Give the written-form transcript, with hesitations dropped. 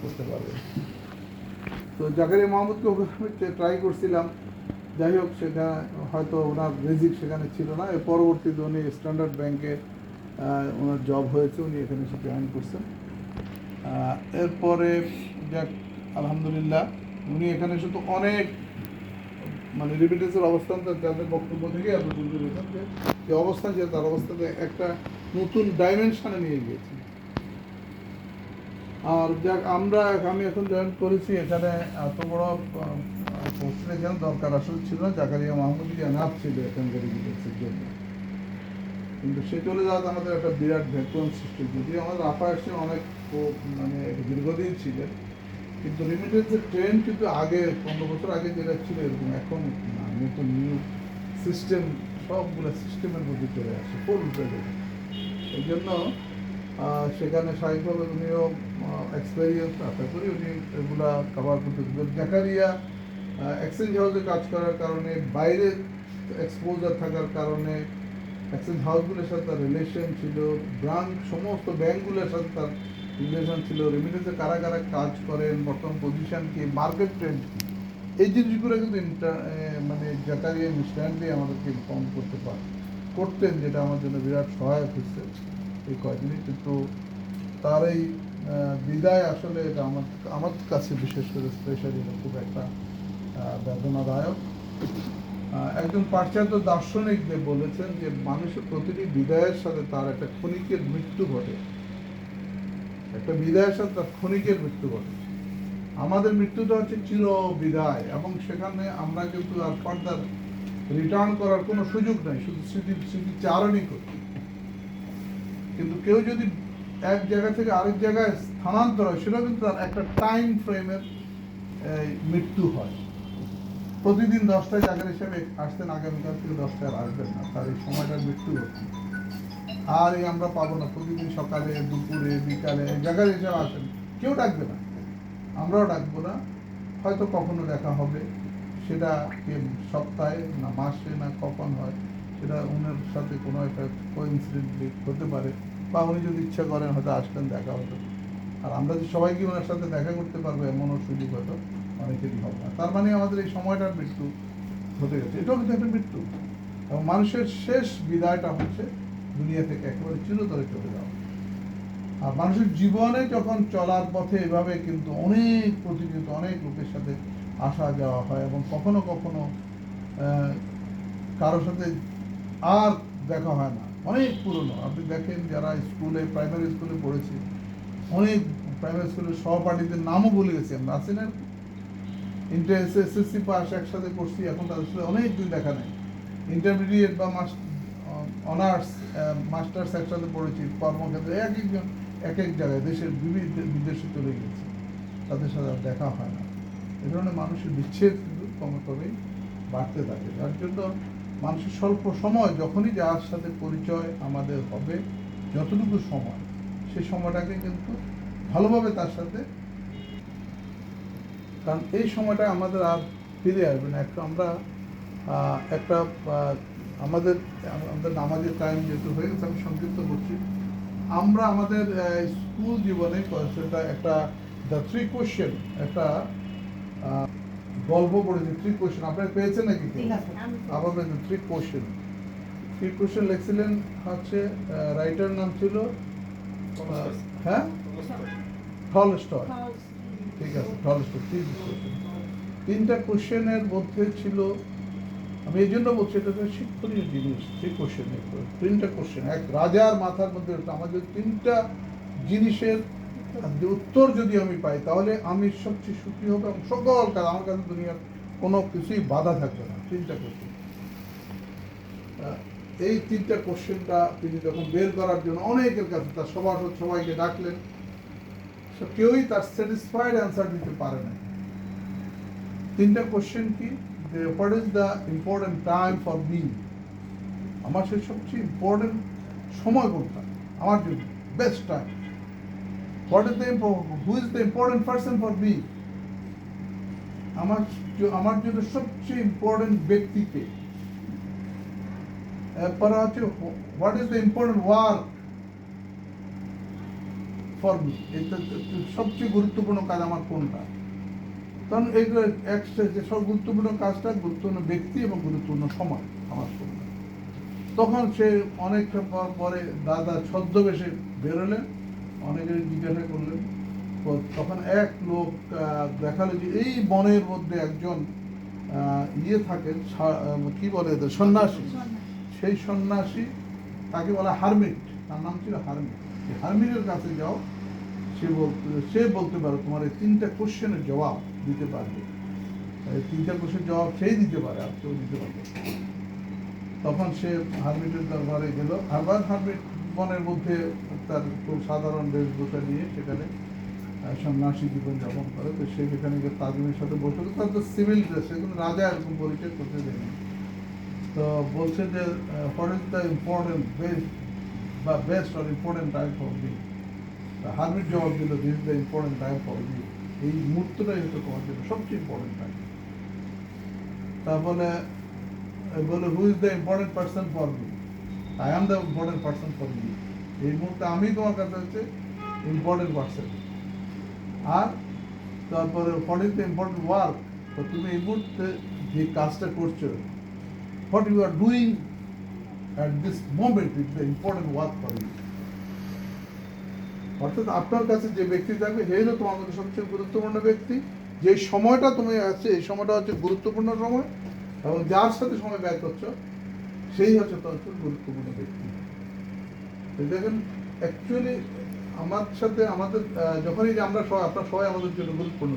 করতে পারবে। তো জাকারিয়া মাহমুদকে ট্রাই করছিলাম, যাই হোক সেখানে হয়তো ওনার রিজিক সেখানে ছিল না। এর পরবর্তীতে উনি স্ট্যান্ডার্ড ব্যাংকে ওনার জব হয়েছে, উনি এখানে এসে জয়েন করছেন। এরপরে যাক আলহামদুলিল্লাহ উনি এখানে শুধু অনেক মানে রেমিটেন্সের অবস্থান যাদের বক্তব্য থেকে এত বুঝতে পেরেছেন যে অবস্থান যে তার অবস্থাতে একটা নতুন ডাইমেনশনে নিয়ে গিয়েছে। আর যাক আমি এখন জয়েন করেছি এখানে এত বড় পোস্টের এখানে দরকার আসলে ছিল না। জাকারিয়া মাহমুদ এনাফ ছিল এখানকার রেমিটেন্সের জন্য, কিন্তু সে চলে যাওয়াতে আমাদের একটা বিরাট ভ্যাকুয়াম সৃষ্টি। যদিও আমাদের আপার আসে অনেক মানে দীর্ঘদিন ছিলেন, কিন্তু রেমিটেন্সের ট্রেন্ড কিন্তু আগে 15 বছর আগে যেটা ছিল এরকম এখন না। নতুন নিউ সিস্টেম, সবগুলো সিস্টেমের মধ্যে চলে আসে ফুল প্রেজেন্ট। এই জন্য সেখানে স্বাভাবিকভাবে উনিও এক্সপেরিয়েন্স আশা করি উনি এগুলা কভার করতে পারবেন। জাকারিয়া এক্সচেঞ্জ হাউসে কাজ করার কারণে, বাইরে এক্সপোজার থাকার কারণে, এক্সচেঞ্জ হাউসগুলোর সাথে তার রিলেশন ছিল, সমস্ত ব্যাংকগুলোর সাথে তার রিলেশন ছিল, রেমিটেন্সে কারা কারা কাজ করেন, বর্তমান পজিশন কি, মার্কেট ট্রেন্ড কি, এই জিনিসগুলো কিন্তু মানে জাকারিয়া ইনস্ট্যান্টলি আমাদেরকে ইনফর্ম করতেন, যেটা আমার জন্য বিরাট সহায়ক হচ্ছে এই কয়েকদিনই। কিন্তু তার এই বিদায় আসলে এটা আমার কাছে বিশেষ করে স্পেশালি খুব একটা বেদনাদায়ক। একজন পাশ্চাত্য দার্শনিকদের বলেছেন যে মানুষের প্রতিটি বিদায়ের সাথে তার একটা ক্ষণিকের মৃত্যু ঘটে, একটা বিদায়ের সাথে তার ক্ষণিকের মৃত্যু ঘটে। আমাদের মৃত্যুটা হচ্ছে চির বিদায়, এবং সেখানে আমরা কিন্তু আর ফার্দার রিটার্ন করার কোনো সুযোগ নাই, শুধু স্মৃতিচারণই করি। কিন্তু কেউ যদি এক জায়গা থেকে আরেক জায়গায় স্থানান্তর হয়, সেটা কিন্তু তার একটা টাইম ফ্রেমের মৃত্যু হয়। প্রতিদিন 10টায় জায়গার হিসাবে আসতেন, আগামীকাল থেকে 10টায় আর আসবেন না, তার এই সময়টার মৃত্যু হচ্ছে। আর এই আমরা পাবো না প্রতিদিন সকালে দুপুরে বিকালে জায়গার হিসাবে আসেন, কেউ ডাকবে না, আমরাও ডাকবো না। হয়তো কখনো দেখা হবে, সেটা সপ্তাহে না মাসে না কখন হয়, সেটা ওনার সাথে কোনো একটা কোইন্সিডেন্টলি হতে পারে, বা উনি যদি ইচ্ছা করেন হয়তো আসলেন, দেখা হতো। আর আমরা যে সবাইকে ওনার সাথে দেখা করতে পারবো এমনও সুযোগ হয়তো অনেকেরই হবে না। তার মানে আমাদের এই সময়টার মৃত্যু হতে গেছে, এটাও কিন্তু একটা মৃত্যু। এবং মানুষের শেষ বিদায়টা হচ্ছে দুনিয়া থেকে একেবারে চিরতরে চলে যাওয়া। আর মানুষের জীবনে যখন চলার পথে এভাবে কিন্তু অনেক প্রতিনিয়ত অনেক লোকের সাথে আসা যাওয়া হয়, এবং কখনো কখনো কারোর সাথে আর দেখা হয় না, অনেক পুরনো। আপনি দেখেন যারা স্কুলে প্রাইমারি স্কুলে পড়েছে, অনেক প্রাইমারি স্কুলের সহপাঠীদের নামও ভুলে গেছি আমরা, আছি না? ইন্টার এসএসসি পাস একসাথে করছি, এখন তাদের সাথে অনেক দিন দেখা নেই। ইন্টারমিডিয়েট বা অনার্স মাস্টার্স একসাথে পড়েছি, কর্মক্ষেত্রে এক একজন এক এক জায়গায় দেশের বিভিন্ন বিদেশে চলে গেছে, তাদের সাথে আর দেখা হয় না। এ ধরনের মানুষের বিচ্ছেদ কিন্তু ক্রমক্রমেই বাড়তে থাকে। যার জন্য মানুষের স্বল্প সময় যখনই যার সাথে পরিচয় আমাদের হবে, যতটুকু সময়, সেই সময়টাকে কিন্তু ভালোভাবে তার সাথে, কারণ এই সময়টা আমাদের আর ফিরে আসবে না। আমরা একটা আমাদের নামাজের টাইম যেহেতু হয়ে গেছে, আমি সংক্ষিপ্ত করছি। আমরা আমাদের স্কুল জীবনে সেটা একটা দ্য থ্রি কোয়েশ্চেন একটা গল্প পড়েছি। থ্রি কোয়েশ্চেন আপনারা পেয়েছেন নাকি? আবার থ্রি কোয়েশ্চেন লিখছিলেন হচ্ছে, রাইটার নাম ছিল হ্যাঁ টলস্টয়। ঠিক আছে, টলস্টয়। তিনটা কোশ্চেনের মধ্যে ছিল, আমি এই জন্য বলছি এটা শিক্ষণীয় জিনিস। তিনটা কোশ্চেন এক রাজার মাথার মধ্যে, আমাদের তিনটা জিনিসের উত্তর যদি আমি পাই তাহলে আমি সবচেয়ে সুখী হবো, এবং সকল কাজ আমার কাছে দুনিয়ার কোনো কিছুই বাধা থাকবে না। তিনটা কোশ্চেন, এই তিনটা কোশ্চেনটা তিনি যখন বের করার জন্য অনেকের কাছে তার সবাইকে ডাকলেন, কেউই তার স্যাটিসফাইড অ্যান্সার দিতে পারে না। তিনটা কোশ্চেন কি? What is the important time for me? আমার সেই সবচেয়ে ইম্পর্টেন্ট সময় কোনটা আমার জন্য, best time? What is the who is the important person for me? আমার জন্য সবচেয়ে ইম্পর্টেন্ট ব্যক্তিকে। এরপরে হচ্ছে what is the important work for me, এটা সবচেয়ে গুরুত্বপূর্ণ কাজ আমার কোনটা। কারণ এইগুলো যে সব গুরুত্বপূর্ণ কাজটা গুরুত্বপূর্ণ ব্যক্তি এবং গুরুত্বপূর্ণ সময় আমার কোনটা। তখন সে অনেকটা পরে দাদা ছদ্মবেশে বেরোলেন, অনেকের জিজ্ঞাসা করলেন। তো তখন এক লোক দেখালো যে এই বনের মধ্যে একজন ইয়ে থাকেন, কি বলে এদের, সন্ন্যাসী। সেই সন্ন্যাসী, তাকে বলা হারমিট, তার নাম ছিল হারমিট। হারমিটের কাছে যাও, সে বলতে পারে তোমার এই 3টা কোশ্চেনের জবাব দিতে পারবে। এই 3টা কোশ্চেনের জবাব সেই দিতে পারে, আর কেউ দিতে পারবে। তখন সে হারমিটের দরবারে গেল। আবার হারমিট বনের মধ্যে তার খুব সাধারণ বেশভূষা নিয়ে সেখানে সন্ন্যাসী জীবন যাপন করে। তো সে সেখানে গিয়ে তাজুমের সাথে বসে, তার তো সিভিল ড্রেস, সে কিন্তু রাজা এরকম পরিচয় করতে দেয়নি। তো বলছে যে what is the important best or important time for me. Hermit জবাব দিল, this is the important time for me. এই মুহূর্তটাই হচ্ছে তোমার জন্য সবচেয়ে ইম্পর্টেন্ট টাইম। তারপরে বলে, who is the important person for me? I am the important person for me. এই মুহূর্তে আমি তোমার কাছে হচ্ছে ইম্পর্টেন্ট পার্সন। আর তারপরে what is the important work? তো তুমি এই মুহূর্তে যে কাজটা করছো, what you are doing at this moment is the important work for you. অর্থাৎ আপনার কাছে যে ব্যক্তি থাকবে, সেই হলো তোমার মধ্যে সবচেয়ে গুরুত্বপূর্ণ ব্যক্তি। যে সময়টা তুমি আছে, এই সময়টা হচ্ছে গুরুত্বপূর্ণ সময়, এবং যার সাথে সময় ব্যয় করছো সেই হচ্ছে তোমার গুরুত্বপূর্ণ ব্যক্তি। দেখেন, অ্যাকচুয়ালি আমার সাথে আমাদের যখনই যে আমরা সবাই, আপনার সবাই আমাদের জন্য গুরুত্বপূর্ণ।